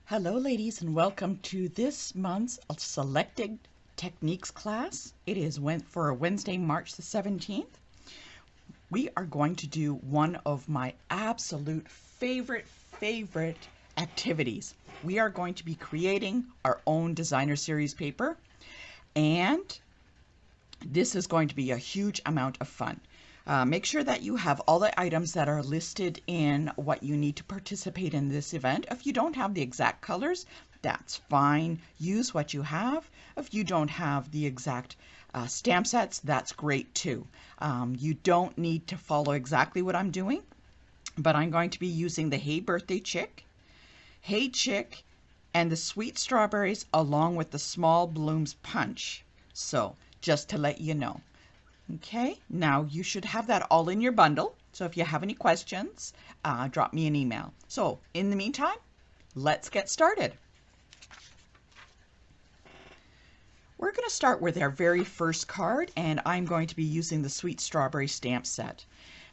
Hello ladies and welcome to this month's selected techniques class. It is for Wednesday, March the 17th. We are going to do one of my absolute favorite activities. We are going to be creating our own designer series paper, and this is going to be a huge amount of fun. Make sure that you have all the items that are listed in what you need to participate in this event. If you don't have the exact colors, that's fine. Use what you have. If you don't have the exact stamp sets, that's great too. You don't need to follow exactly what I'm doing, but I'm going to be using the Hey Birthday Chick, Hey Chick, and the Sweet Strawberries along with the Small Blooms Punch. So just to let you know. Okay, now you should have that all in your bundle. So if you have any questions, drop me an email. So in the meantime, let's get started. We're going to start with our very first card, and I'm going to be using the Sweet Strawberry stamp set.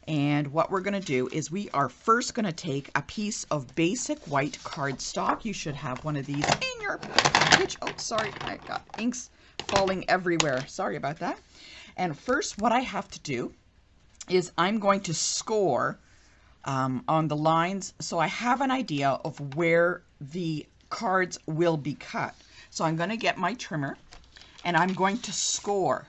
And what we're going to do is we are first going to take a piece of basic white cardstock. You should have one of these in your package. Oh, sorry, I got inks falling everywhere. Sorry about that. And first, what I have to do is I'm going to score on the lines so I have an idea of where the cards will be cut. So I'm going to get my trimmer and I'm going to score.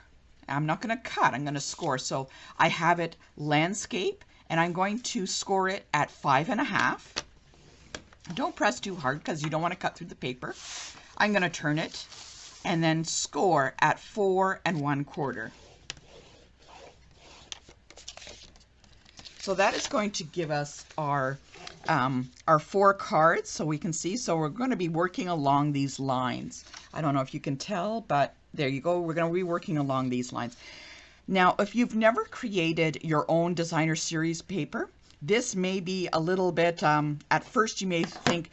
I'm not going to cut, I'm going to score. So I have it landscape and I'm going to score it at 5.5. Don't press too hard because you don't want to cut through the paper. I'm going to turn it and then score at 4 1/4. So that is going to give us our 4 cards so we can see. So we're going to be working along these lines. I don't know if you can tell, but there you go. We're going to be working along these lines. Now, if you've never created your own designer series paper, this may be a little bit, at first you may think,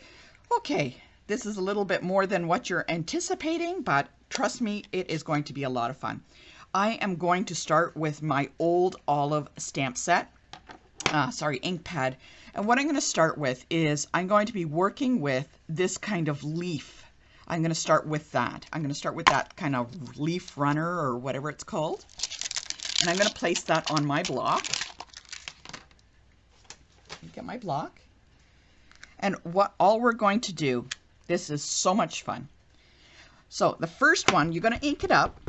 okay, this is a little bit more than what you're anticipating, but trust me, it is going to be a lot of fun. I am going to start with my old olive stamp set. Ink pad. And what I'm going to start with is I'm going to be working with this kind of leaf. I'm going to start with that. I'm going to start with that kind of leaf runner or whatever it's called. And I'm going to place that on my block. Get my block. And all we're going to do, this is so much fun. So the first one, you're going to ink it up.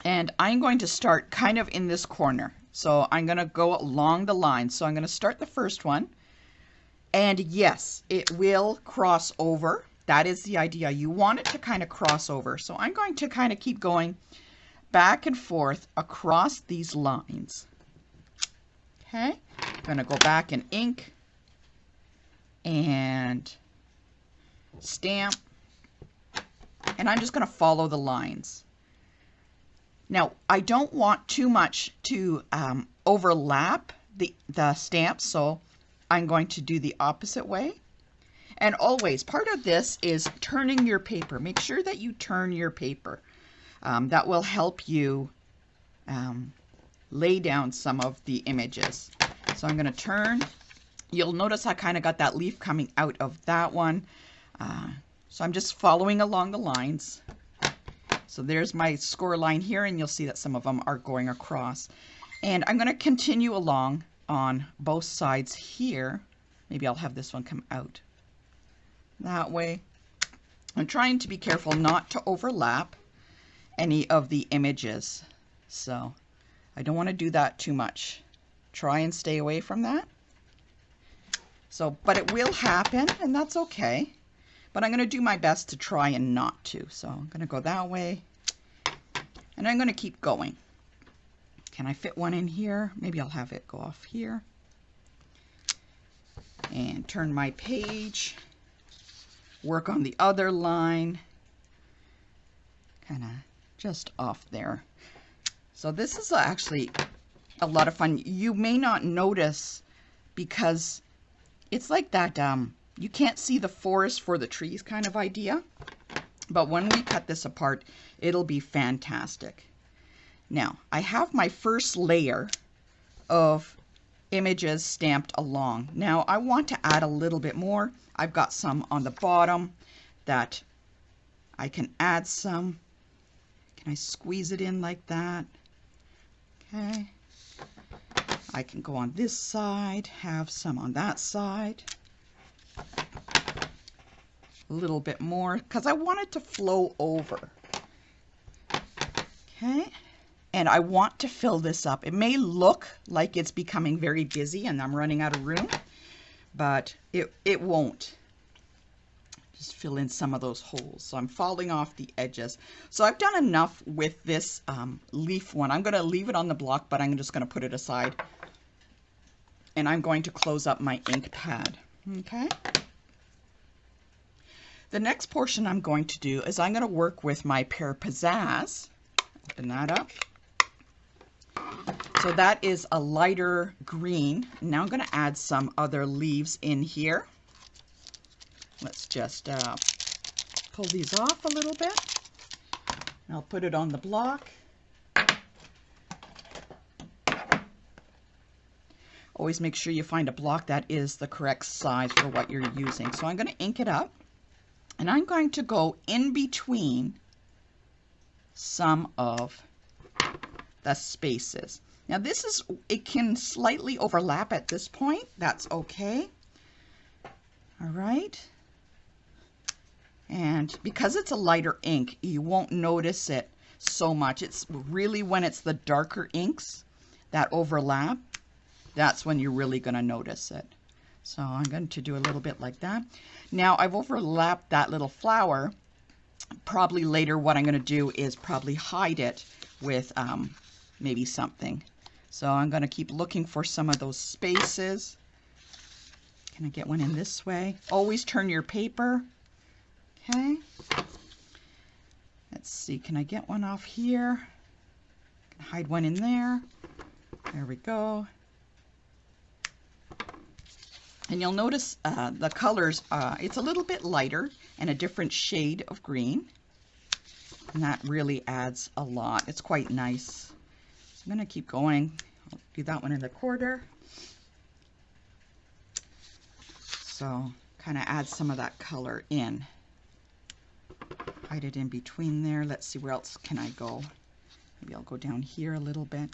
And I'm going to start kind of in this corner. So I'm going to go along the line. So I'm going to start the first one. And yes, it will cross over. That is the idea. You want it to kind of cross over. So I'm going to kind of keep going back and forth across these lines. Okay. I'm going to go back and ink and stamp. And I'm just going to follow the lines. Now, I don't want too much to overlap the stamps, so I'm going to do the opposite way. And always, part of this is turning your paper. Make sure that you turn your paper. That will help you lay down some of the images. So I'm going to turn. You'll notice I kind of got that leaf coming out of that one. So I'm just following along the lines. So there's my score line here, and you'll see that some of them are going across. And I'm going to continue along on both sides here. Maybe I'll have this one come out that way. I'm trying to be careful not to overlap any of the images. So I don't want to do that too much. Try and stay away from that. So, but it will happen, and that's okay. But I'm going to do my best to try and not to. So I'm going to go that way. And I'm going to keep going. Can I fit one in here? Maybe I'll have it go off here. And turn my page. Work on the other line. Kind of just off there. So this is actually a lot of fun. You may not notice because it's like that you can't see the forest for the trees kind of idea. But when we cut this apart, it'll be fantastic. Now, I have my first layer of images stamped along. Now I want to add a little bit more. I've got some on the bottom that I can add some. Can I squeeze it in like that? Okay. I can go on this side, have some on that side. A little bit more because I want it to flow over. Okay. And I want to fill this up. It may look like it's becoming very busy and I'm running out of room, but it won't. Just fill in some of those holes. So I'm falling off the edges. So I've done enough with this leaf one. I'm going to leave it on the block, but I'm just going to put it aside. And I'm going to close up my ink pad. Okay. The next portion I'm going to do is I'm going to work with my Pear Pizzazz. Open that up. So that is a lighter green. Now I'm going to add some other leaves in here. Let's just pull these off a little bit. I'll put it on the block. Always make sure you find a block that is the correct size for what you're using. So I'm going to ink it up, and I'm going to go in between some of the spaces. Now this is, it can slightly overlap at this point. That's okay. All right. And because it's a lighter ink, you won't notice it so much. It's really when it's the darker inks that overlap, that's when you're really going to notice it. So I'm going to do a little bit like that. Now I've overlapped that little flower. Probably later what I'm going to do is probably hide it with maybe something. So I'm going to keep looking for some of those spaces. Can I get one in this way? Always turn your paper. Okay. Let's see, can I get one off here? Can hide one in there. There we go. And you'll notice the colors, it's a little bit lighter and a different shade of green. And that really adds a lot. It's quite nice. So I'm going to keep going. I'll do that one in the corner. So kind of add some of that color in. Hide it in between there. Let's see, where else can I go? Maybe I'll go down here a little bit.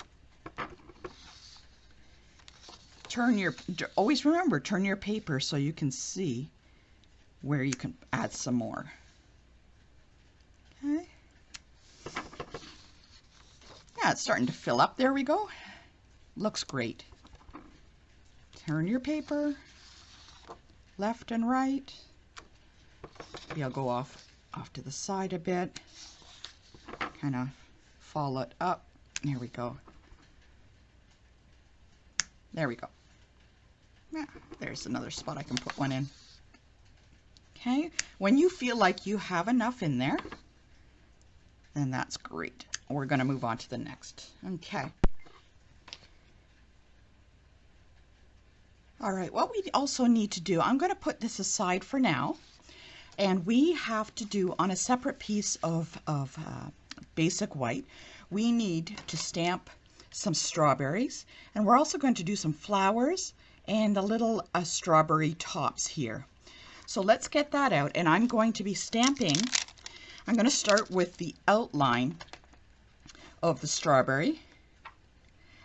Always remember, turn your paper so you can see where you can add some more. Okay. Yeah, it's starting to fill up. There we go. Looks great. Turn your paper left and right. Maybe I'll go off to the side a bit. Kind of follow it up. There we go. There we go. Yeah, there's another spot I can put one in. Okay, when you feel like you have enough in there, then that's great. We're going to move on to the next. Okay. All right, what we also need to do, I'm going to put this aside for now, and we have to do on a separate piece of basic white, we need to stamp some strawberries, and we're also going to do some flowers and the little strawberry tops here. So let's get that out, and I'm going to be stamping. I'm going to start with the outline of the strawberry,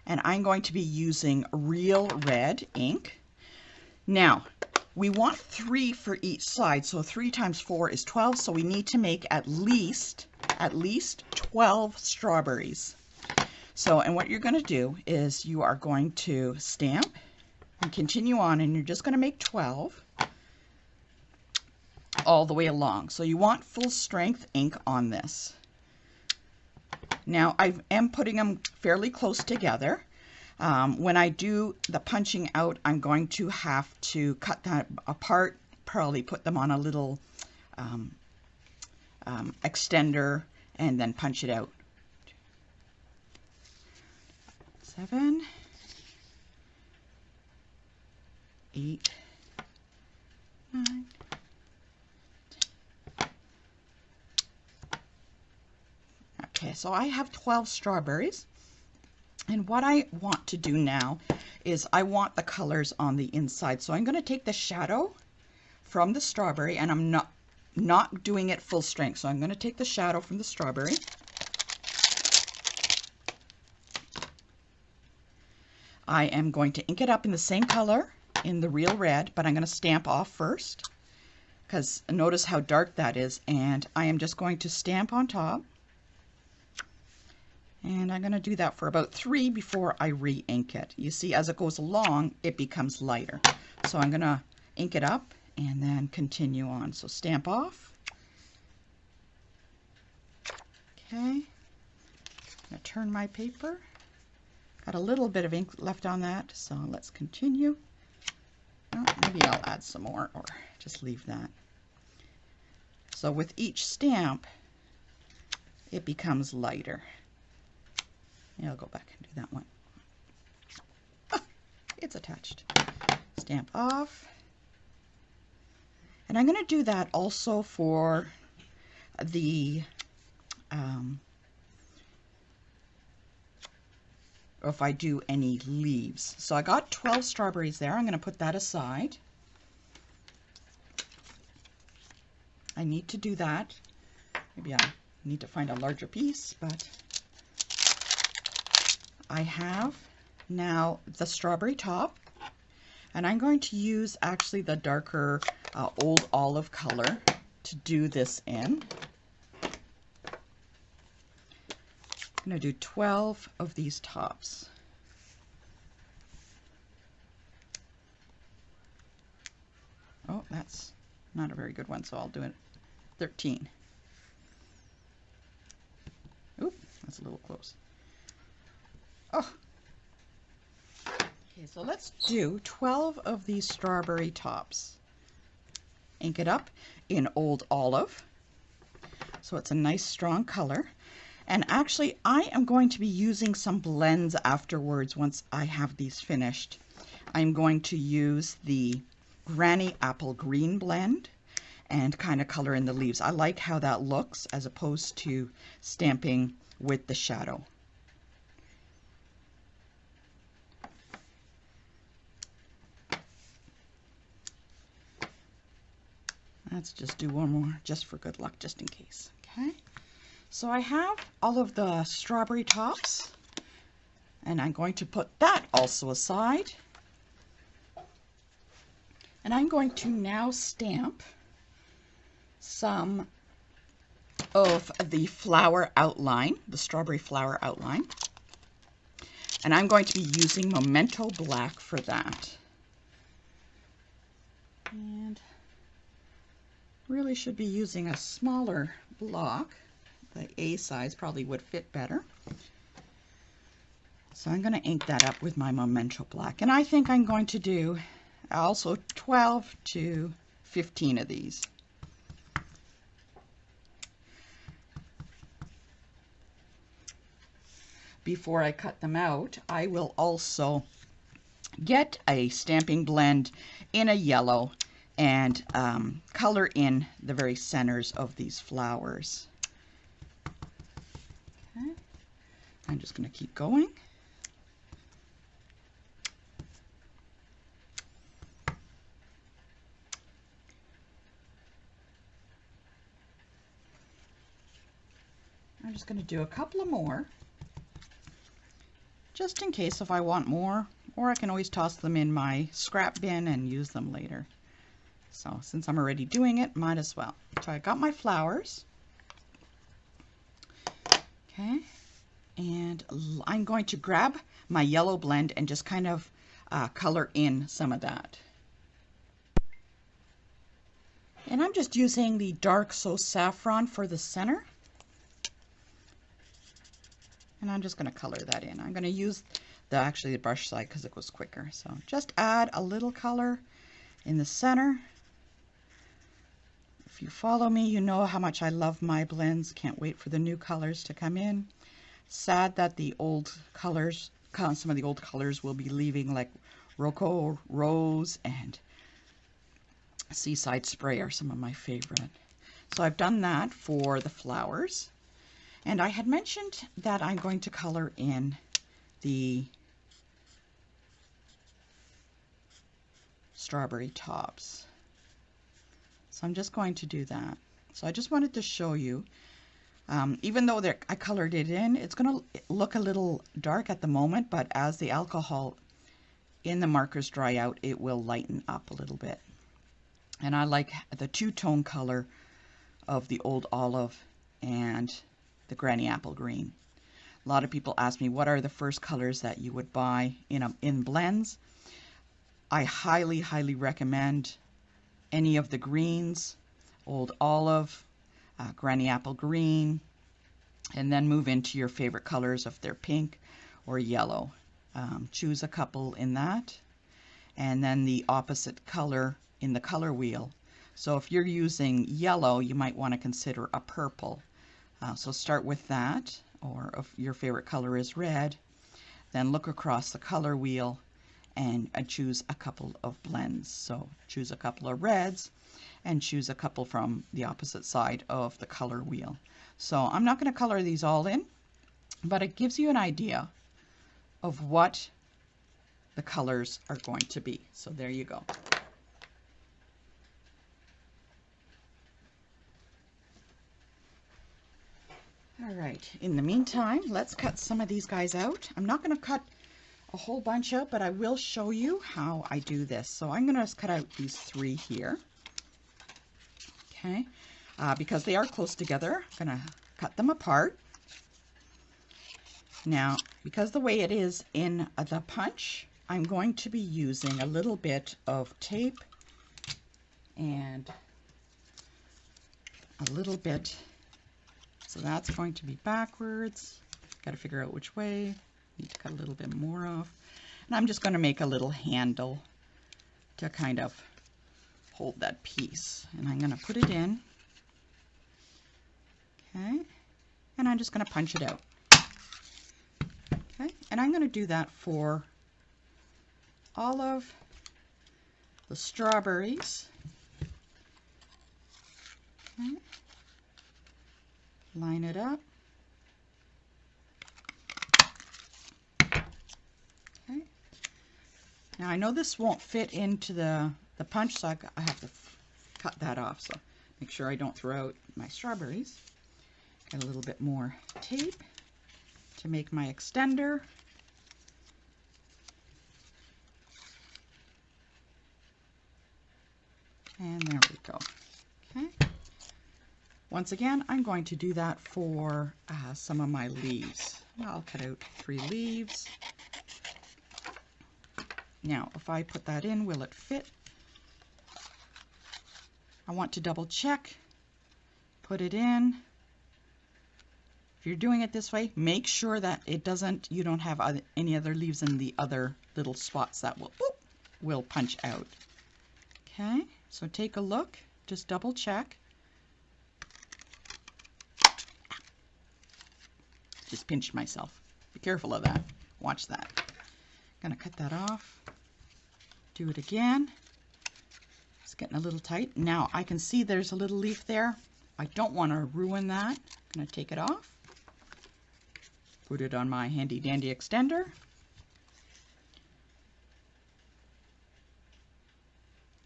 and I'm going to be using real red ink. Now, we want 3 for each side, so 3 times 4 is 12, so we need to make at least 12 strawberries. So, and what you're going to do is you are going to stamp and continue on, and you're just going to make 12 all the way along. So you want full strength ink on this. Now I am putting them fairly close together. When I do the punching out, I'm going to have to cut that apart, probably put them on a little extender and then punch it out. 7, 8, 9, 10. Okay, so I have 12 strawberries, And what I want to do now is I want the colors on the inside. So I'm going to take the shadow from the strawberry, and I'm not doing it full strength. So I'm going to take the shadow from the strawberry. I am going to ink it up in the same color in the real red, but I'm going to stamp off first because notice how dark that is. And I am just going to stamp on top. And I'm going to do that for about 3 before I re-ink it. You see, as it goes along, it becomes lighter. So I'm going to ink it up and then continue on. So stamp off. Okay. I'm going to turn my paper. Got a little bit of ink left on that, so let's continue. Oh, maybe I'll add some more or just leave that. So with each stamp, it becomes lighter. Yeah, I'll go back and do that one. Oh, it's attached. Stamp off. And I'm going to do that also for the, if I do any leaves. So I got 12 strawberries there. I'm going to put that aside. I need to do that. Maybe I need to find a larger piece, but I have now the strawberry top, and I'm going to use actually the darker old olive color to do this in. I'm going to do 12 of these tops. Oh, that's not a very good one, so I'll do it 13. Oop, that's a little close. Oh. Okay, so let's do 12 of these strawberry tops. Ink it up in old olive, so it's a nice strong color. And actually, I am going to be using some blends afterwards once I have these finished. I'm going to use the Granny Apple Green blend and kind of color in the leaves. I like how that looks as opposed to stamping with the shadow. Let's just do one more just for good luck, just in case. Okay. So I have all of the strawberry tops, and I'm going to put that also aside. And I'm going to now stamp some of the flower outline, the strawberry flower outline. And I'm going to be using Memento Black for that. And really should be using a smaller block. The A size probably would fit better. So I'm going to ink that up with my Memento Black. And I think I'm going to do also 12 to 15 of these. Before I cut them out, I will also get a stamping blend in a yellow and color in the very centers of these flowers. Okay. I'm just going to keep going. I'm just going to do a couple of more, just in case if I want more, or I can always toss them in my scrap bin and use them later. So since I'm already doing it, might as well. So I got my flowers. Okay, and I'm going to grab my yellow blend and just kind of color in some of that. And I'm just using the dark So Saffron for the center. And I'm just going to color that in. I'm going to use actually the brush side because it goes quicker. So just add a little color in the center. If you follow me, you know how much I love my blends. Can't wait for the new colors to come in. Sad that the old colors, some of the old colors will be leaving, like Rocco Rose and Seaside Spray are some of my favorite. So I've done that for the flowers. And I had mentioned that I'm going to color in the strawberry tops. So I'm just going to do that. So I just wanted to show you, even though I colored it in, it's going to look a little dark at the moment, but as the alcohol in the markers dry out, it will lighten up a little bit. And I like the two-tone color of the old olive and the granny apple green. A lot of people ask me, what are the first colors that you would buy in blends? I highly, highly recommend any of the greens, old olive, granny apple green, and then move into your favorite colors if they're pink or yellow. Choose a couple in that, and then the opposite color in the color wheel. So if you're using yellow, you might want to consider a purple. So start with that, or if your favorite color is red, then look across the color wheel and choose a couple of blends. So choose a couple of reds and choose a couple from the opposite side of the color wheel. So I'm not going to color these all in, but it gives you an idea of what the colors are going to be. So there you go. All right, in the meantime, let's cut some of these guys out. I'm not going to cut a whole bunch out, but I will show you how I do this. So I'm going to cut out these 3 here. Okay, because they are close together, I'm going to cut them apart. Now, because the way it is in the punch, I'm going to be using a little bit of tape and a little bit. So that's going to be backwards. Got to figure out which way. Need to cut a little bit more off. And I'm just going to make a little handle to kind of hold that piece. And I'm going to put it in. Okay. And I'm just going to punch it out. Okay. And I'm going to do that for all of the strawberries. Okay. Line it up. Okay. Now I know this won't fit into the punch, so I have to cut that off. So make sure I don't throw out my strawberries. Get a little bit more tape to make my extender. And there we go. Okay. Once again, I'm going to do that for some of my leaves. I'll cut out 3 leaves. Now, if I put that in, will it fit? I want to double check. Put it in. If you're doing it this way, make sure that you don't have any other leaves in the other little spots that will punch out. Okay, so take a look, just double check. Just pinched myself. Be careful of that. Watch that. Gonna cut that off. Do it again. It's getting a little tight. Now I can see there's a little leaf there. I don't want to ruin that. I'm gonna take it off. Put it on my handy dandy extender.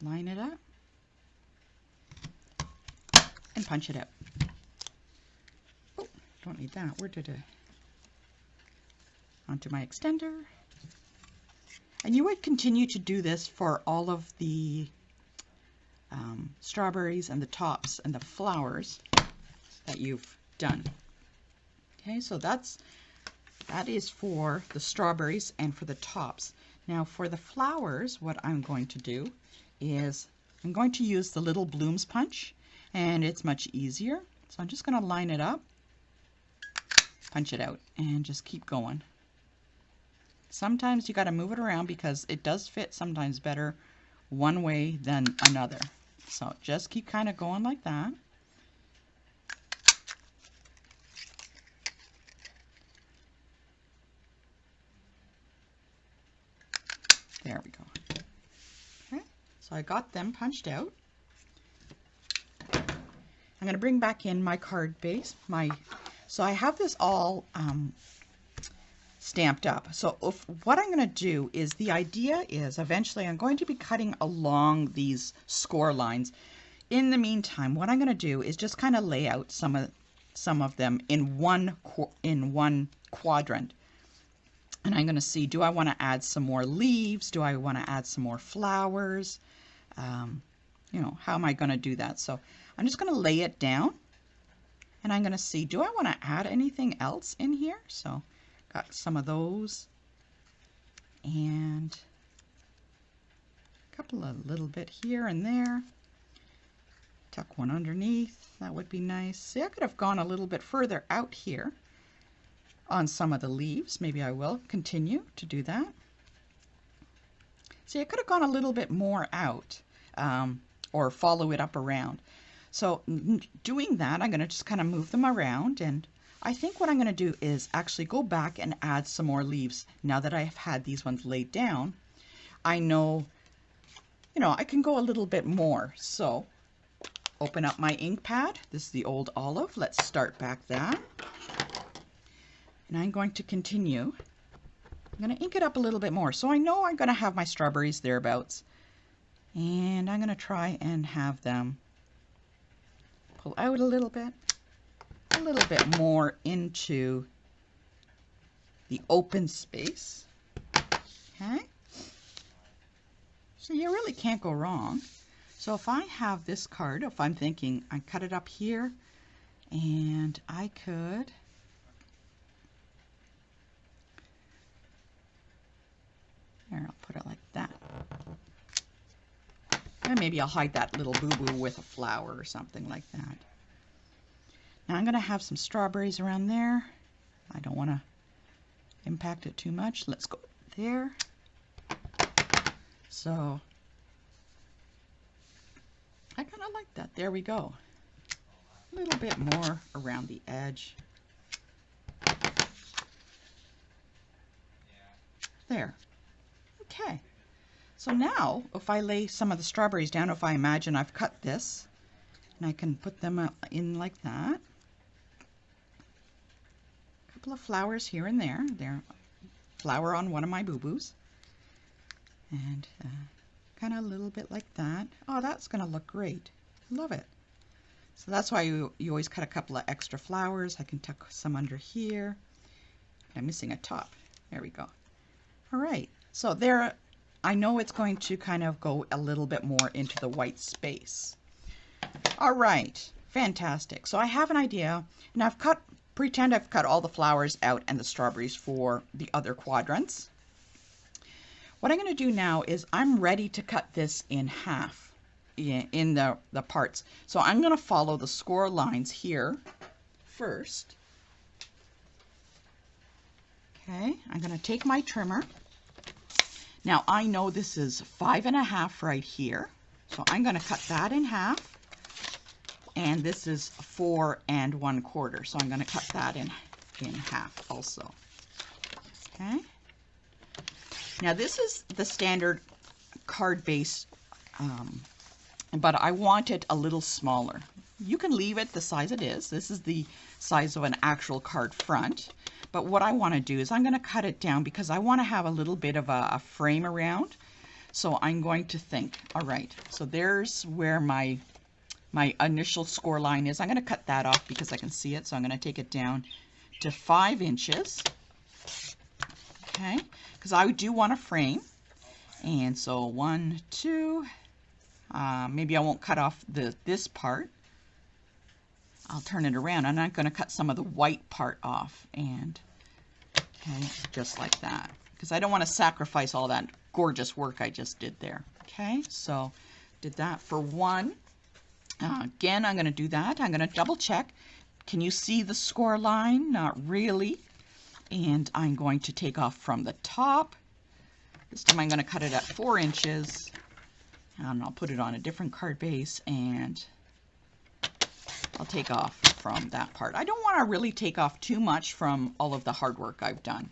Line it up. And punch it out. Oh, don't need that. Where did it? Onto my extender. And you would continue to do this for all of the strawberries and the tops and the flowers that you've done. Okay, so that is for the strawberries and for the tops. Now for the flowers, what I'm going to do is I'm going to use the little blooms punch, and it's much easier. So I'm just going to line it up, punch it out, and just keep going. Sometimes you got to move it around because it does fit sometimes better one way than another. So just keep kind of going like that. There we go. Okay, so I got them punched out. I'm going to bring back in my card base. So I have this all stamped up. So what I'm going to do is, the idea is eventually I'm going to be cutting along these score lines. In the meantime, what I'm going to do is just kind of lay out some of them in one quadrant. And I'm going to see, do I want to add some more leaves? Do I want to add some more flowers? You know, how am I going to do that? So I'm just going to lay it down, and I'm going to see, do I want to add anything else in here? So got some of those, and a couple of little bit here and there. Tuck one underneath, that would be nice. See, I could have gone a little bit further out here on some of the leaves. Maybe I will continue to do that. See, I could have gone a little bit more out, or follow it up around. So doing that, I'm going to just kind of move them around, and I think what I'm going to do is actually go back and add some more leaves. Now that I've had these ones laid down, I know, you know, I can go a little bit more. So open up my ink pad. This is the old olive. Let's start back that. And I'm going to continue. I'm going to ink it up a little bit more. So I know I'm going to have my strawberries thereabouts. And I'm going to try and have them pull out a little bit more into the open space. Okay. So you really can't go wrong. So if I have this card, if I'm thinking I cut it up here, and I could there, I'll put it like that. And maybe I'll hide that little boo-boo with a flower or something like that. Now I'm going to have some strawberries around there. I don't want to impact it too much. Let's go there. So I kind of like that. There we go. A little bit more around the edge. There. Okay. So now, if I lay some of the strawberries down, if I imagine I've cut this, and I can put them in like that. A couple of flowers here and there. There, flower on one of my boo-boos. And kind of a little bit like that. Oh, that's going to look great. Love it. So that's why you always cut a couple of extra flowers. I can tuck some under here. I'm missing a top. There we go. All right. So there, I know it's going to kind of go a little bit more into the white space. All right, fantastic. So I have an idea, and pretend I've cut all the flowers out and the strawberries for the other quadrants. What I'm going to do now is I'm ready to cut this in half in the parts. So I'm going to follow the score lines here first. Okay, I'm going to take my trimmer. Now I know this is 5.5 right here, so I'm going to cut that in half, and this is 4 1/4, so I'm going to cut that in half also. Okay. Now this is the standard card base, but I want it a little smaller. You can leave it the size it is. This is the size of an actual card front. But what I want to do is I'm going to cut it down because I want to have a little bit of a frame around. So I'm going to think, all right, so there's where my initial score line is. I'm going to cut that off because I can see it. So I'm going to take it down to 5 inches. Okay, because I do want a frame. And so 1, 2, maybe I won't cut off this part. I'll turn it around. I'm not going to cut some of the white part off, and okay, just like that, because I don't want to sacrifice all that gorgeous work I just did there. Okay, so did that for one. Again, I'm going to do that. I'm going to double check. Can you see the score line? Not really. And I'm going to take off from the top. This time I'm going to cut it at 4 inches, and I'll put it on a different card base, and I'll take off from that part. I don't want to really take off too much from all of the hard work I've done.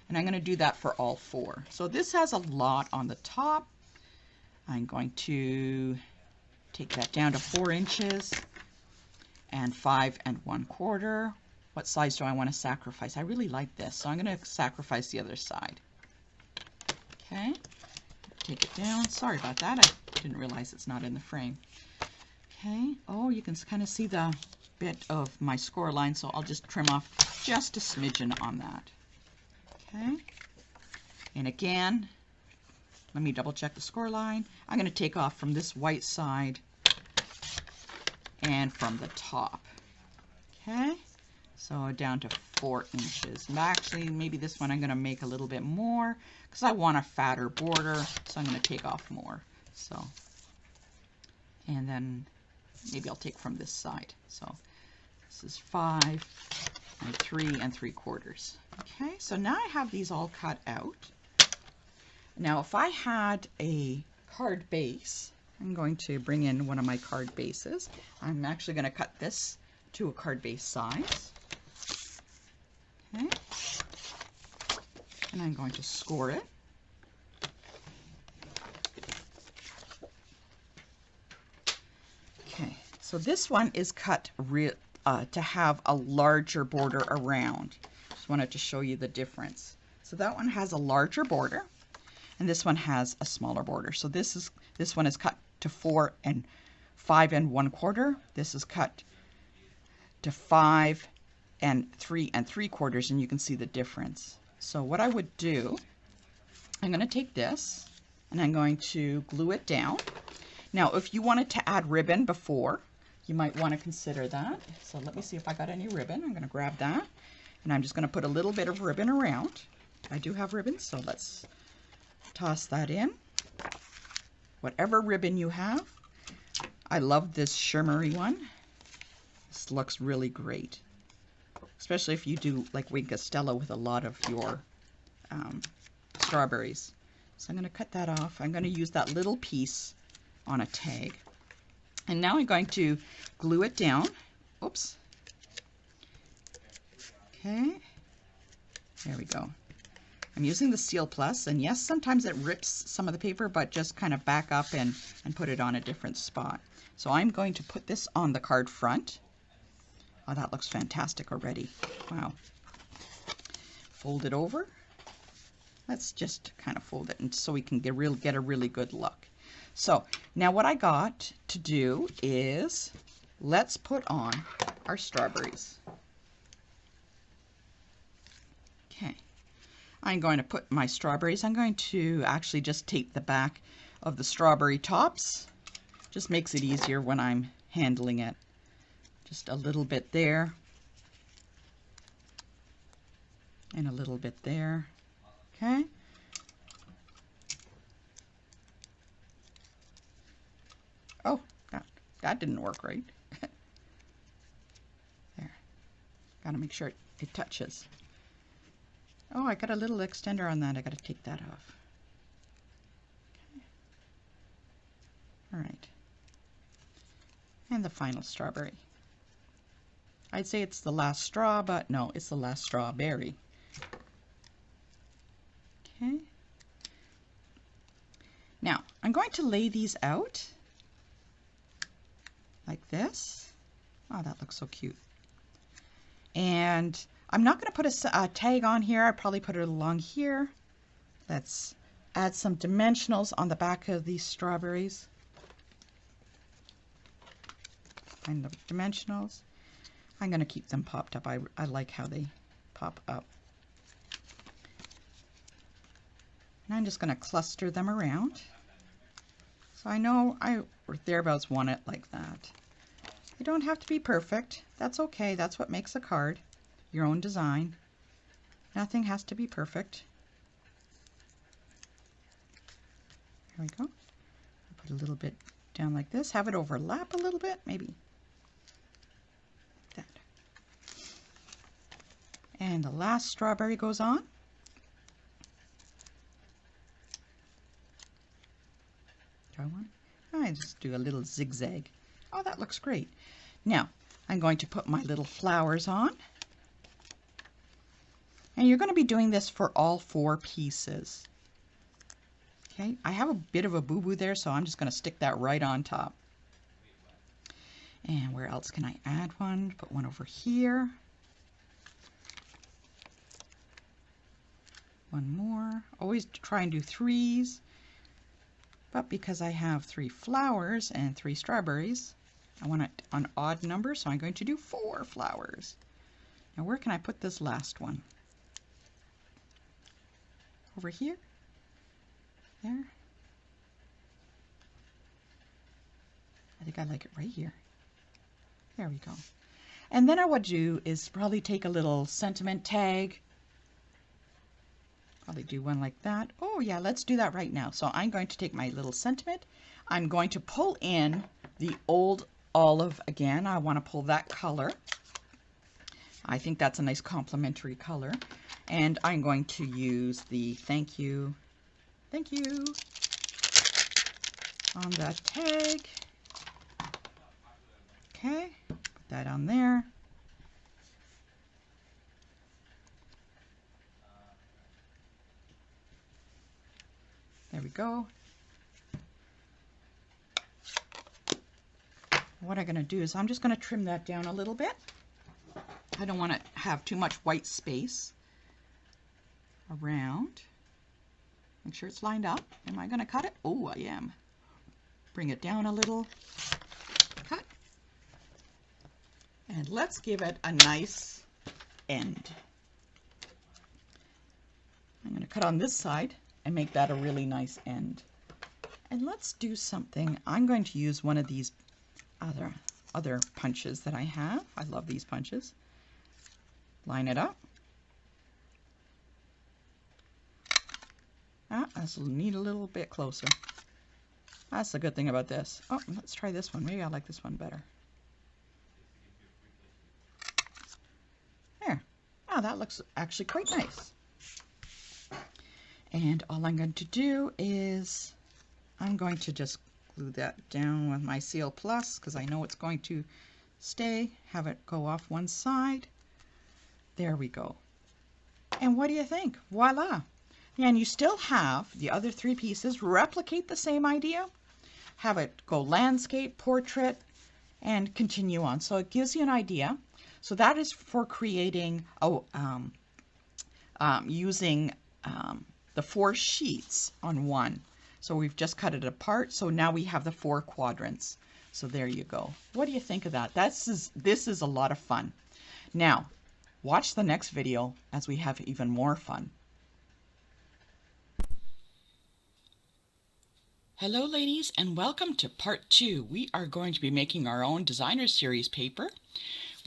And I'm going to do that for all 4. So this has a lot on the top. I'm going to take that down to 4 inches and 5 1/4. what size do I want to sacrifice? I really like this, so I'm going to sacrifice the other side. Okay, take it down. Sorry about that. I didn't realize it's not in the frame. Okay, oh, you can kind of see the bit of my score line, so I'll just trim off just a smidgen on that. Okay, and again, let me double check the score line. I'm going to take off from this white side and from the top. Okay, so down to 4 inches. And actually, maybe this one I'm going to make a little bit more because I want a fatter border, so I'm going to take off more. So, and then maybe I'll take from this side. So this is 5 and 3 3/4. Okay, so now I have these all cut out. Now, if I had a card base, I'm going to bring in one of my card bases. I'm actually going to cut this to a card base size. Okay. And I'm going to score it. Okay, so this one is cut to have a larger border around. Just wanted to show you the difference. So that one has a larger border, and this one has a smaller border. So this one is cut to 4 and 5 1/4. This is cut to 5 and 3 3/4, and you can see the difference. So what I would do, I'm going to take this and I'm going to glue it down. Now, if you wanted to add ribbon before, you might want to consider that. So let me see if I got any ribbon. I'm going to grab that, and I'm just going to put a little bit of ribbon around. I do have ribbon, so let's toss that in. Whatever ribbon you have. I love this shimmery one. This looks really great, especially if you do like Wink Estella with a lot of your strawberries. So I'm going to cut that off. I'm going to use that little piece on a tag. And now I'm going to glue it down. Oops. Okay. There we go. I'm using the Seal Plus, and yes, sometimes it rips some of the paper, but just kind of back up and put it on a different spot. So I'm going to put this on the card front. Oh, that looks fantastic already. Wow. Fold it over. Let's just kind of fold it and so we can get a really good look. So now what I got to do is let's put on our strawberries. Okay. I'm going to put my strawberries. I'm going to actually just tape the back of the strawberry tops. Just makes it easier when I'm handling it. Just a little bit there. And a little bit there. Okay. Oh, that didn't work right. There. Gotta make sure it touches. Oh, I got a little extender on that. I gotta take that off. Okay. All right. And the final strawberry. I'd say it's the last straw, but no, it's the last strawberry. Okay. Now, I'm going to lay these out like this. Oh, that looks so cute. And I'm not going to put a tag on here. I probably put it along here. Let's add some dimensionals on the back of these strawberries. Find the dimensionals. I'm going to keep them popped up. I like how they pop up. And I'm just going to cluster them around. So I know I thereabouts want it like that. You don't have to be perfect. That's okay. That's what makes a card. Your own design. Nothing has to be perfect. There we go. Put a little bit down like this. Have it overlap a little bit, maybe. Like that. And the last strawberry goes on. Try one. I just do a little zigzag. Oh, that looks great. Now, I'm going to put my little flowers on. And you're going to be doing this for all 4 pieces. Okay, I have a bit of a boo-boo there, so I'm just going to stick that right on top. And where else can I add one? Put one over here. One more. Always try and do threes. But because I have 3 flowers and 3 strawberries, I want it an odd number, so I'm going to do 4 flowers. Now where can I put this last one? Over here? There? I think I like it right here. There we go. And then I would do is probably take a little sentiment tag. Probably do one like that. Oh yeah, let's do that right now. So I'm going to take my little sentiment. I'm going to pull in the old olive again. I want to pull that color. I think that's a nice complementary color. And I'm going to use the thank you on the tag. Okay, put that on there. There we go. What I'm going to do is I'm just going to trim that down a little bit. I don't want to have too much white space around. Make sure it's lined up. Am I going to cut it? Oh, I am. Bring it down a little. Cut. And let's give it a nice end. I'm going to cut on this side and make that a really nice end. And let's do something. I'm going to use one of these other punches that I have. I love these punches. Line it up. This will need a little bit closer. That's the good thing about this. Oh, let's try this one. Maybe I like this one better. There. Oh, that looks actually quite nice. And all I'm going to do is I'm going to just glue that down with my Seal Plus because I know it's going to stay. Have it go off one side. There we go. And what do you think? Voila. And you still have the other 3 pieces. Replicate the same idea. Have it go landscape, portrait, and continue on. So it gives you an idea. So that is for creating, using the 4 sheets on one. So we've just cut it apart. So now we have the 4 quadrants. So there you go. What do you think of that? This is a lot of fun. Now, watch the next video as we have even more fun. Hello ladies, and welcome to part 2. We are going to be making our own designer series paper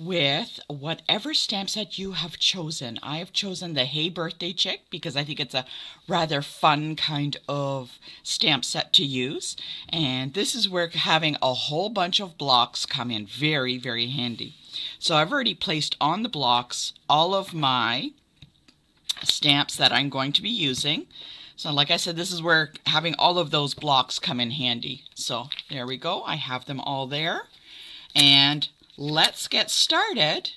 with whatever stamp set you have chosen. I have chosen the Hey Birthday Chick because I think it's a rather fun kind of stamp set to use. And this is where having a whole bunch of blocks come in very, very handy. So I've already placed on the blocks all of my stamps that I'm going to be using. So like I said, this is where having all of those blocks come in handy. So there we go. I have them all there. And let's get started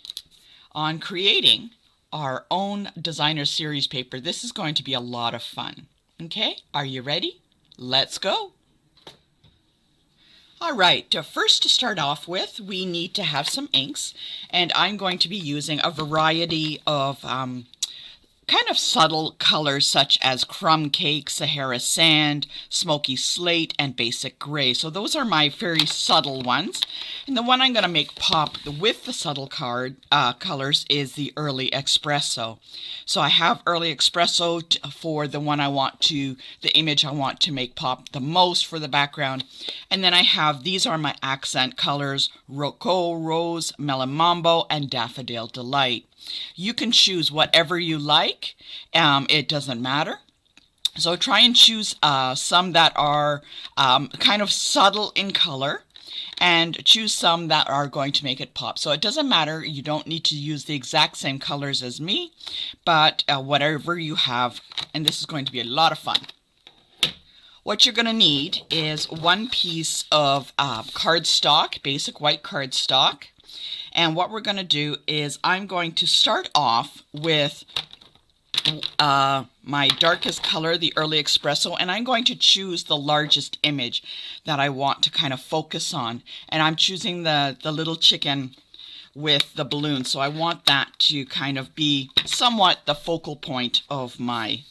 on creating our own designer series paper. This is going to be a lot of fun. Okay, are you ready? Let's go. All right, first to start off with, we need to have some inks. And I'm going to be using a variety of kind of subtle colors such as crumb cake, Sahara sand, smoky slate, and basic gray. So those are my very subtle ones. And the one I'm going to make pop with the subtle colors is the early espresso. So I have early espresso for the one the image I want to make pop the most for the background. And then I have, these are my accent colors, Rococo, Rose, Melon Mambo, and Daffodil Delight. You can choose whatever you like. It doesn't matter. So try and choose some that are kind of subtle in color and choose some that are going to make it pop. So it doesn't matter. You don't need to use the exact same colors as me, but whatever you have, and this is going to be a lot of fun. What you're going to need is 1 piece of cardstock, basic white cardstock. And what we're going to do is I'm going to start off with my darkest color, the early espresso, and I'm going to choose the largest image that I want to kind of focus on. And I'm choosing the little chicken with the balloon. So I want that to kind of be somewhat the focal point of my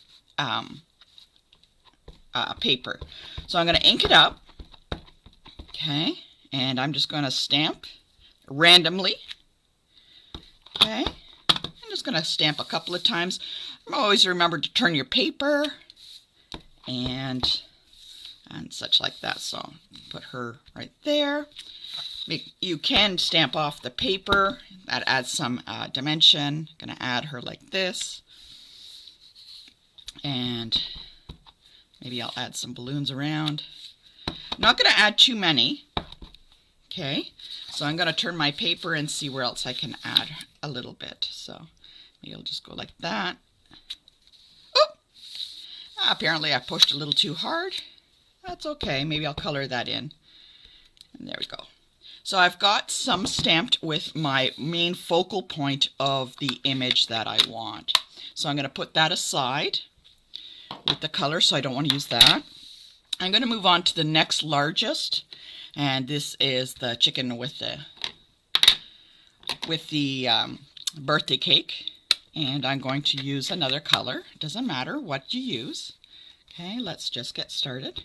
paper. So I'm going to ink it up. Okay, and I'm just going to stamp randomly. Okay, I'm just going to stamp a couple of times. Always remember to turn your paper and such like that. So put her right there. You can stamp off the paper. That adds some dimension. I'm going to add her like this. And maybe I'll add some balloons around. I'm not going to add too many. Okay, so I'm going to turn my paper and see where else I can add a little bit. So maybe I'll just go like that. Oh! Apparently I pushed a little too hard. That's okay. Maybe I'll color that in. And there we go. So I've got some stamped with my main focal point of the image that I want. So I'm going to put that aside with the color, so I don't want to use that. I'm going to move on to the next largest, and this is the chicken with the birthday cake. And I'm going to use another color. Doesn't matter what you use. Okay, let's just get started.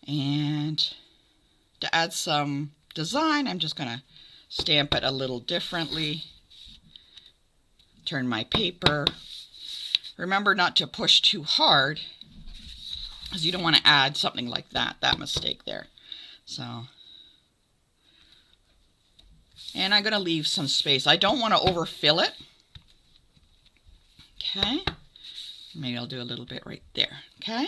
And to add some design, I'm just going to stamp it a little differently. Turn my paper. Remember not to push too hard, because you don't want to add something like that mistake there. So, and I'm going to leave some space. I don't want to overfill it. Okay, maybe I'll do a little bit right there. Okay,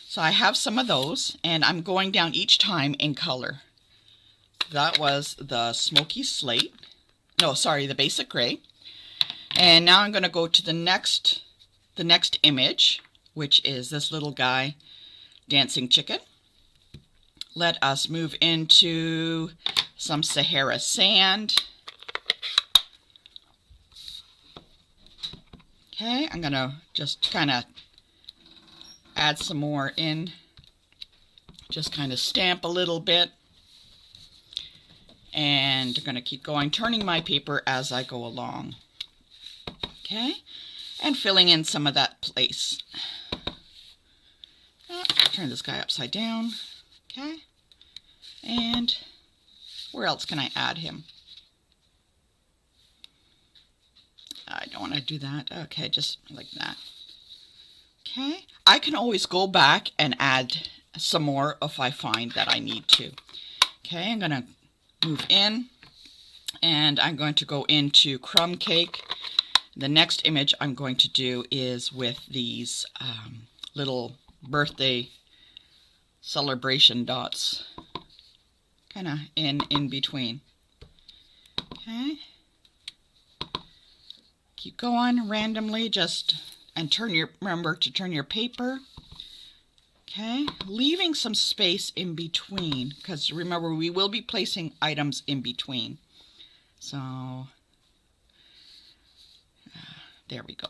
so I have some of those, and I'm going down each time in color. That was the smoky slate. No, sorry, the basic gray. And now I'm going to go to the next image, which is this little guy, dancing chicken. Let us move into some Sahara sand. Okay, I'm going to just kind of add some more in. Just kind of stamp a little bit. And I'm going to keep going, turning my paper as I go along. Okay, and filling in some of that place. Turn this guy upside down. Okay, and where else can I add him? I don't want to do that. Okay, just like that. Okay, I can always go back and add some more if I find that I need to. Okay, I'm going to move in, and I'm going to go into crumb cake. The next image I'm going to do is with these little birthday celebration dots, kind of in between. Okay, keep going randomly, and remember to turn your paper. Okay, leaving some space in between, because remember we will be placing items in between. So there we go.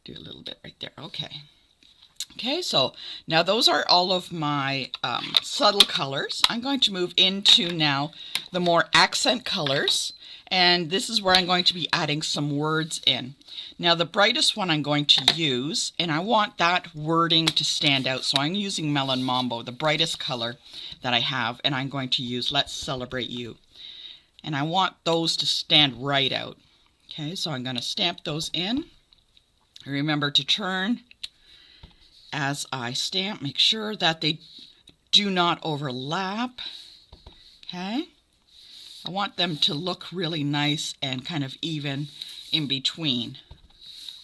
Do a little bit right there. Okay. Okay, so now those are all of my subtle colors. I'm going to move into now the more accent colors, and this is where I'm going to be adding some words in. Now the brightest one I'm going to use, and I want that wording to stand out, so I'm using Melon Mambo, the brightest color that I have, and I'm going to use Let's Celebrate You. And I want those to stand right out. Okay, so I'm going to stamp those in. Remember to turn as I stamp. Make sure that they do not overlap. Okay, I want them to look really nice and kind of even in between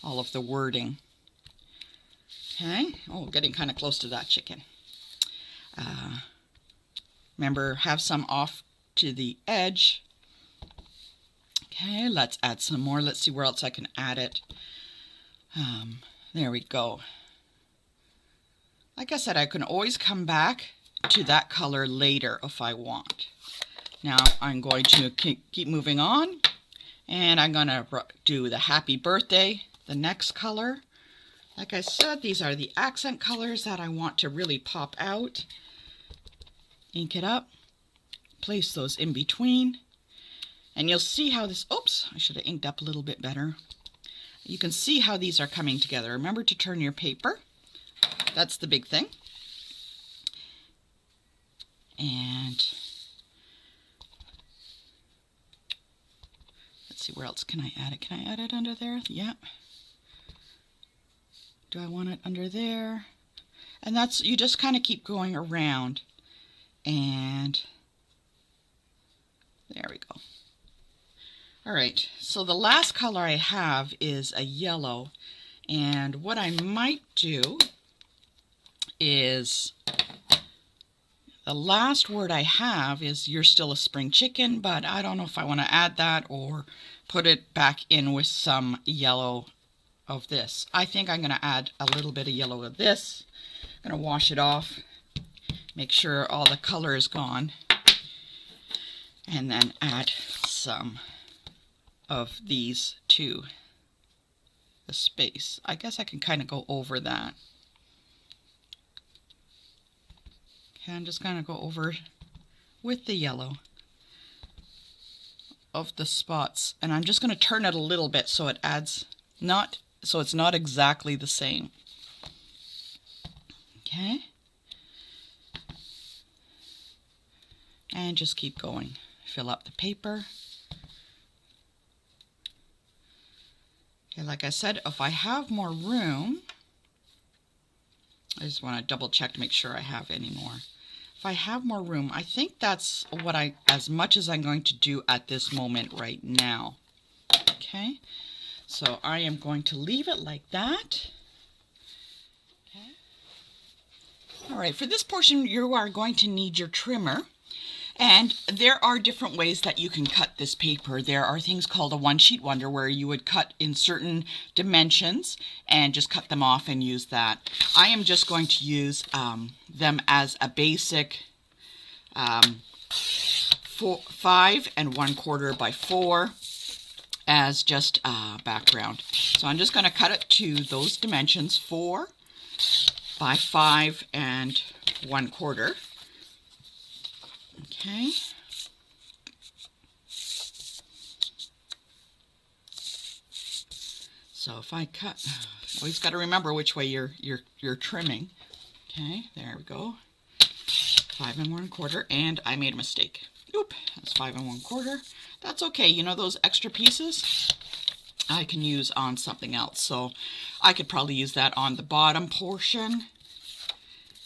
all of the wording. Okay, oh, getting kind of close to that chicken. Remember, have some off to the edge. Okay, let's add some more. Let's see where else I can add it. There we go. Like I said, I can always come back to that color later if I want. Now I'm going to keep moving on, and I'm going to do the happy birthday, the next color. Like I said, these are the accent colors that I want to really pop out. Ink it up, place those in between, and you'll see how this, oops, I should have inked up a little bit better. You can see how these are coming together. Remember to turn your paper. That's the big thing. And let's see, where else can I add it? Can I add it under there? Yeah. Do I want it under there? And that's, you just kind of keep going around. And there we go. All right, so the last color I have is a yellow. And what I might do is, the last word I have is "You're Still a Spring Chicken," but I don't know if I want to add that or put it back in with some yellow of this. I think I'm going to add a little bit of yellow of this. I'm going to wash it off, make sure all the color is gone, and then add some of these to the space. I guess I can kind of go over that. Okay, I'm just going to go over with the yellow of the spots, and I'm just going to turn it a little bit so it adds, so it's not exactly the same. Okay, and just keep going. Fill up the paper. Okay, like I said, if I have more room, I just want to double check to make sure I have any more. If I have more room, I think that's what as much as I'm going to do at this moment right now. Okay, so I am going to leave it like that. Okay. All right, for this portion, you are going to need your trimmer. And there are different ways that you can cut this paper. There are things called a one-sheet wonder where you would cut in certain dimensions and just cut them off and use that. I am just going to use them as a basic 5 1/4 by 4 as just background. So I'm just going to cut it to those dimensions, 4 by 5 1/4. Okay. So if I cut, always got to remember which way you're trimming. Okay, there we go. 5 1/4, and I made a mistake. Oop, that's 5 1/4. That's okay. You know, those extra pieces I can use on something else. So I could probably use that on the bottom portion.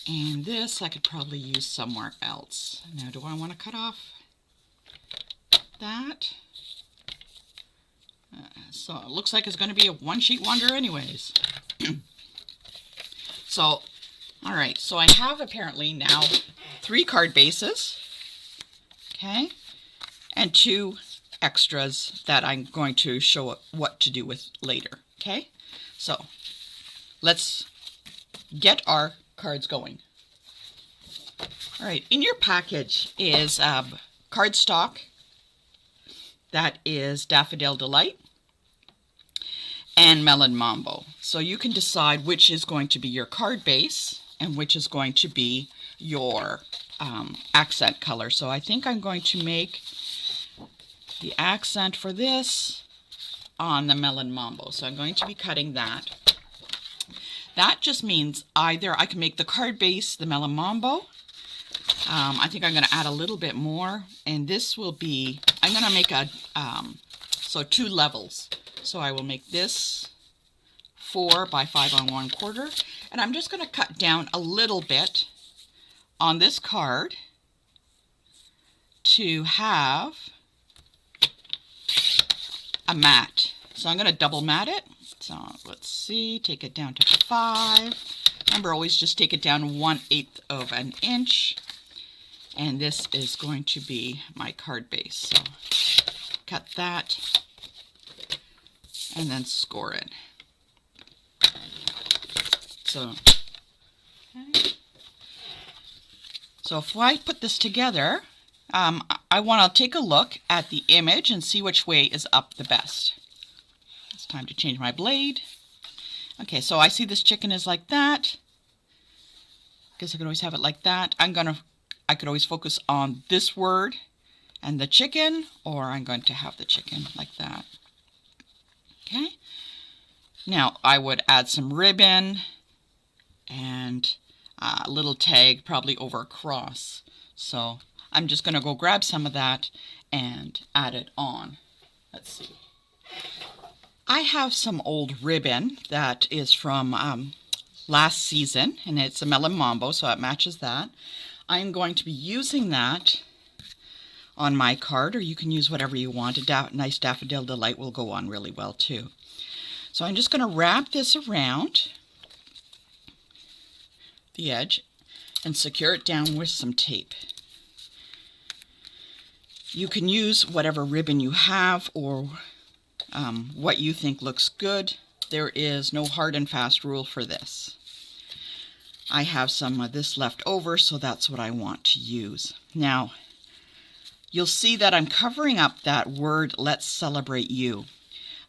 And this I could probably use somewhere else. Now, do I want to cut off that? So it looks like it's going to be a one-sheet wonder anyways. So, all right. So I have apparently now 3 card bases. Okay. And 2 extras that I'm going to show what to do with later. Okay. So let's get our cards going. All right, in your package is cardstock that is Daffodil Delight and Melon Mambo. So you can decide which is going to be your card base and which is going to be your accent color. So I think I'm going to make the accent for this on the Melon Mambo. So I'm going to be cutting that. That just means either I can make the card base the Melon Mambo. I think I'm going to add a little bit more, and this will be, I'm going to make a, so 2 levels. So I will make this 4 by 5 1/4, and I'm just going to cut down a little bit on this card to have a mat. So I'm going to double mat it. So let's see, take it down to 5. Remember, always just take it down 1/8 of an inch. And this is going to be my card base. So cut that and then score it. So, okay. So if I put this together, I want to take a look at the image and see which way is up the best. It's time to change my blade. Okay, so I see this chicken is like that. Guess I could always have it like that. I could always focus on this word and the chicken, or I'm going to have the chicken like that. Okay, Now I would add some ribbon and a little tag probably over across. So I'm just going to go grab some of that and add it on. Let's see. I have some old ribbon that is from last season, and it's a melon mambo, so it matches that. I'm going to be using that on my card, or you can use whatever you want. A nice Daffodil Delight will go on really well too. So I'm just going to wrap this around the edge and secure it down with some tape. You can use whatever ribbon you have or what you think looks good. There is no hard and fast rule for this. I have some of this left over, so that's what I want to use. Now, you'll see that I'm covering up that word, "Let's Celebrate You."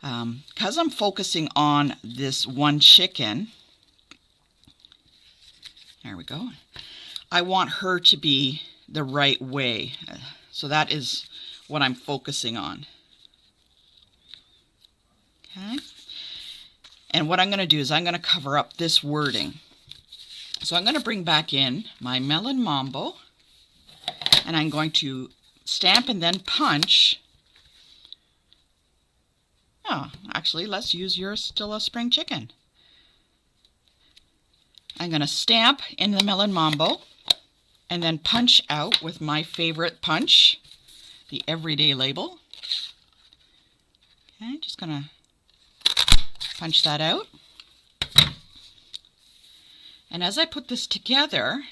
Because I'm focusing on this one chicken, there we go, I want her to be the right way. So that is what I'm focusing on. Okay. And what I'm going to do is I'm going to cover up this wording. So I'm going to bring back in my Melon Mambo, and I'm going to stamp and then punch. Oh, actually, let's use your Still a Spring Chicken. I'm going to stamp in the Melon Mambo and then punch out with my favorite punch, the Everyday label. Okay, just going to punch that out. And as I put this together,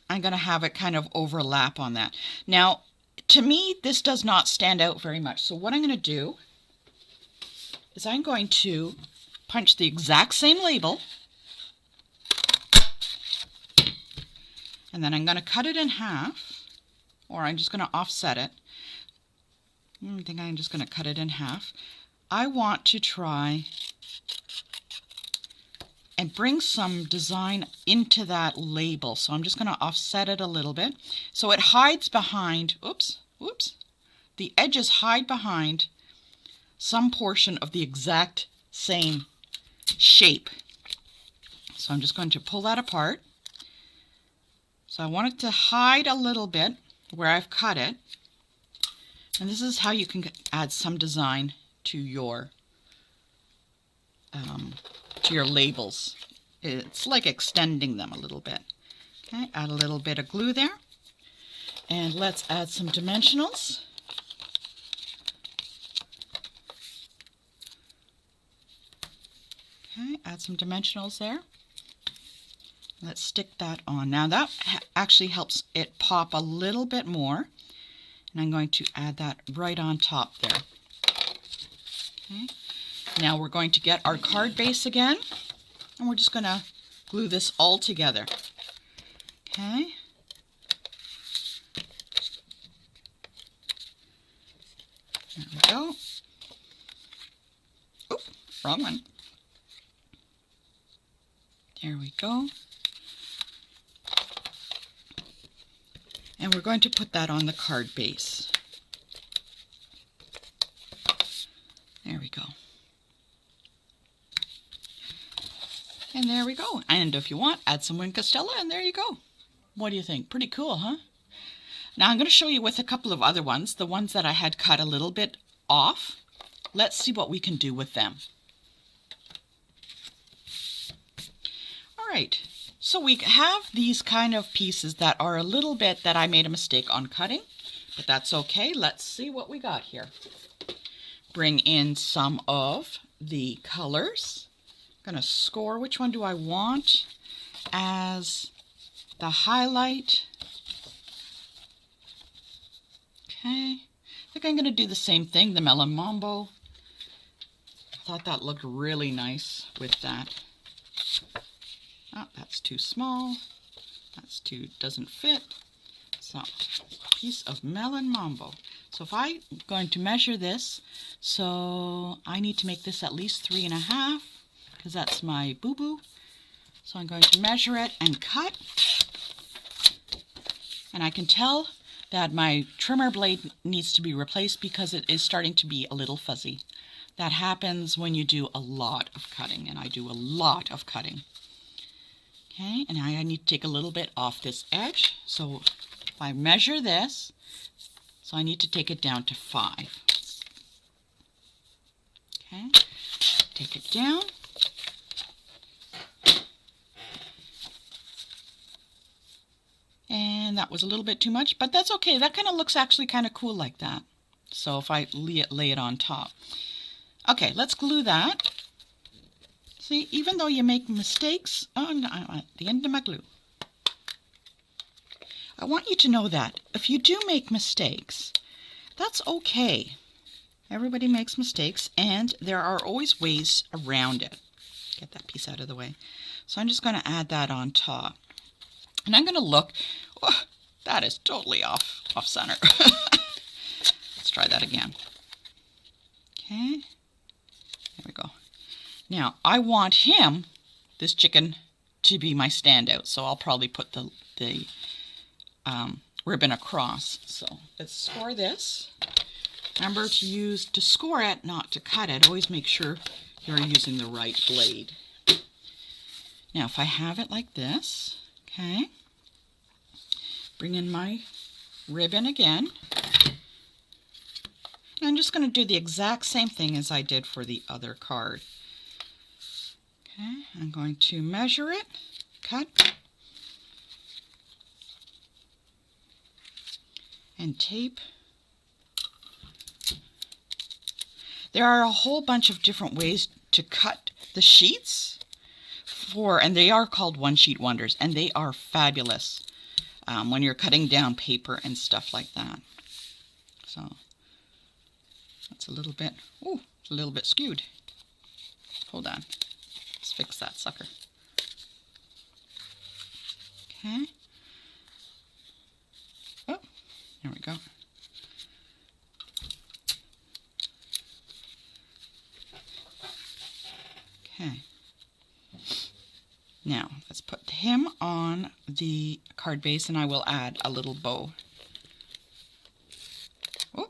I'm going to have it kind of overlap on that. Now, to me, this does not stand out very much. So what I'm going to do is I'm going to punch the exact same label, and then I'm going to cut it in half, or I'm just going to offset it. I think I'm just going to cut it in half. I want to try and bring some design into that label. So I'm just going to offset it a little bit. So it hides behind, oops, the edges hide behind some portion of the exact same shape. So I'm just going to pull that apart. So I want it to hide a little bit where I've cut it. And this is how you can add some design to your labels. It's like extending them a little bit. Okay, add a little bit of glue there. And let's add some dimensionals. Okay, add some dimensionals there. Let's stick that on. Now that actually helps it pop a little bit more. And I'm going to add that right on top there. Okay. Now we're going to get our card base again, and we're just going to glue this all together. Okay. There we go. Oop, wrong one. There we go. And we're going to put that on the card base. There we go. And there we go. And if you want, add some Wink Castella, and there you go. What do you think? Pretty cool, huh? Now I'm going to show you with a couple of other ones, the ones that I had cut a little bit off. Let's see what we can do with them. All right. So we have these kind of pieces that are a little bit that I made a mistake on cutting, but that's okay. Let's see what we got here. Bring in some of the colors. I'm going to score which one do I want as the highlight. Okay, I think I'm going to do the same thing, the Melon Mambo. I thought that looked really nice with that. Oh, that's too small. That's too, doesn't fit. So, piece of Melon Mambo. So if I'm going to measure this, so I need to make this at least 3.5, because that's my boo-boo. So I'm going to measure it and cut. And I can tell that my trimmer blade needs to be replaced because it is starting to be a little fuzzy. That happens when you do a lot of cutting, and I do a lot of cutting. Okay, and I need to take a little bit off this edge. So if I measure this, so I need to take it down to 5. Okay, take it down. And that was a little bit too much, but that's okay. That kind of looks actually kind of cool like that. So if I lay it on top. Okay, let's glue that. See, even though you make mistakes, oh, no, at the end of my glue. I want you to know that if you do make mistakes, that's okay. Everybody makes mistakes, and there are always ways around it. Get that piece out of the way. So I'm just going to add that on top. And I'm going to look. Oh, that is totally off center. Let's try that again. Okay. There we go. Now, I want him, this chicken, to be my standout. So I'll probably put the ribbon across. So let's score this. Remember to score it, not to cut it. Always make sure you're using the right blade. Now, if I have it like this, okay, bring in my ribbon again. And I'm just going to do the exact same thing as I did for the other card. Okay, I'm going to measure it, cut, and tape. There are a whole bunch of different ways to cut the sheets and they are called one-sheet wonders, and they are fabulous when you're cutting down paper and stuff like that. So that's a little bit, oh, it's a little bit skewed. Hold on, let's fix that sucker. Okay. Oh, there we go. Okay. Now, let's put him on the card base, and I will add a little bow. Oh.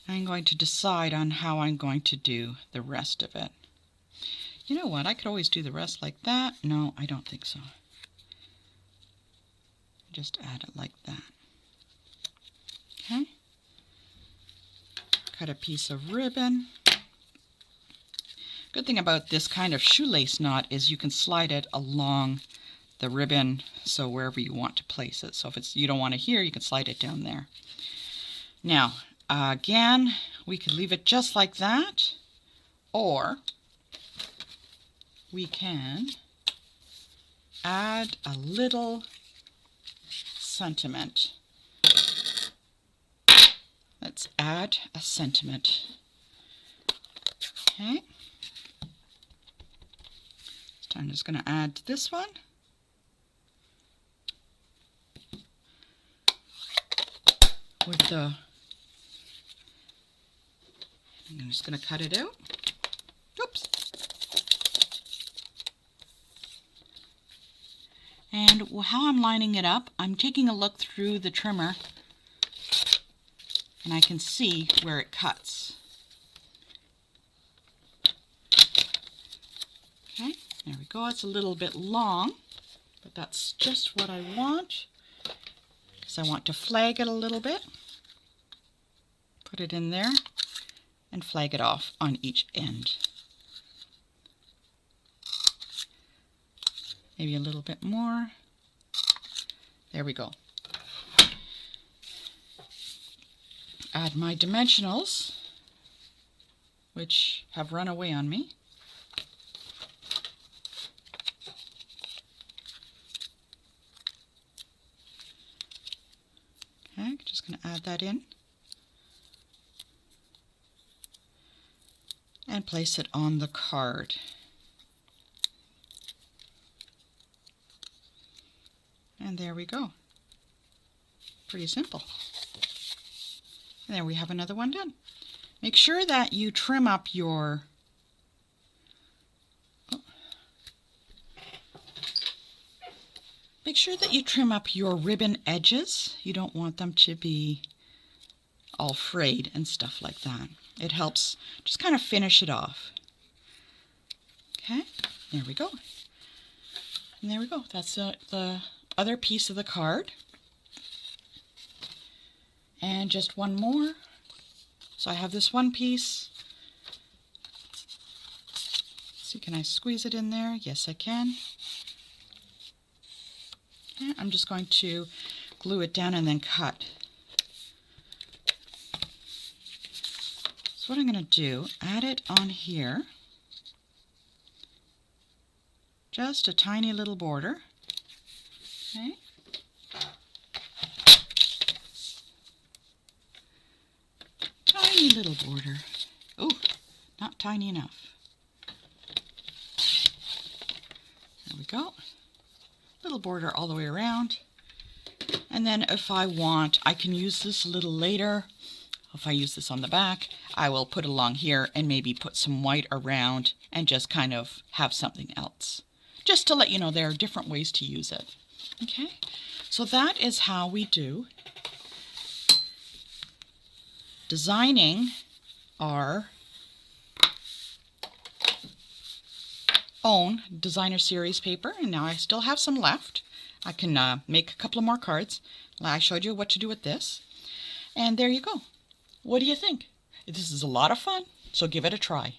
I'm going to decide on how I'm going to do the rest of it. You know what? I could always do the rest like that. No, I don't think so. Just add it like that. Okay. Cut a piece of ribbon. Good thing about this kind of shoelace knot is you can slide it along the ribbon, so wherever you want to place it. So if you don't want it here, you can slide it down there. Now, again, we could leave it just like that, or we can add a little sentiment. Let's add a sentiment. Okay. So I'm just going to add this one. With I'm just going to cut it out. Oops. And how I'm lining it up, I'm taking a look through the trimmer, and I can see where it cuts. Okay, there we go. It's a little bit long, but that's just what I want, because I want to flag it a little bit. Put it in there and flag it off on each end. Maybe a little bit more. There we go. Add my dimensionals, which have run away on me. Okay, just going to add that in and place it on the card. And there we go. Pretty simple. And there we have another one done. Make sure that you trim up your ribbon edges. You don't want them to be all frayed and stuff like that. It helps just kind of finish it off. Okay, there we go. And there we go. That's the other piece of the card. And just one more. So I have this one piece. See, can I squeeze it in there? Yes, I can. Okay, I'm just going to glue it down and then cut. So what I'm going to do, add it on here. Just a tiny little border. Okay. Tiny little border. Oh, not tiny enough. There we go. Little border all the way around. And then if I want, I can use this a little later. If I use this on the back, I will put it along here and maybe put some white around and just kind of have something else. Just to let you know there are different ways to use it. Okay, so that is how we do designing our own designer series paper. And now I still have some left. I can make a couple of more cards. I showed you what to do with this. And there you go. What do you think? This is a lot of fun, so give it a try.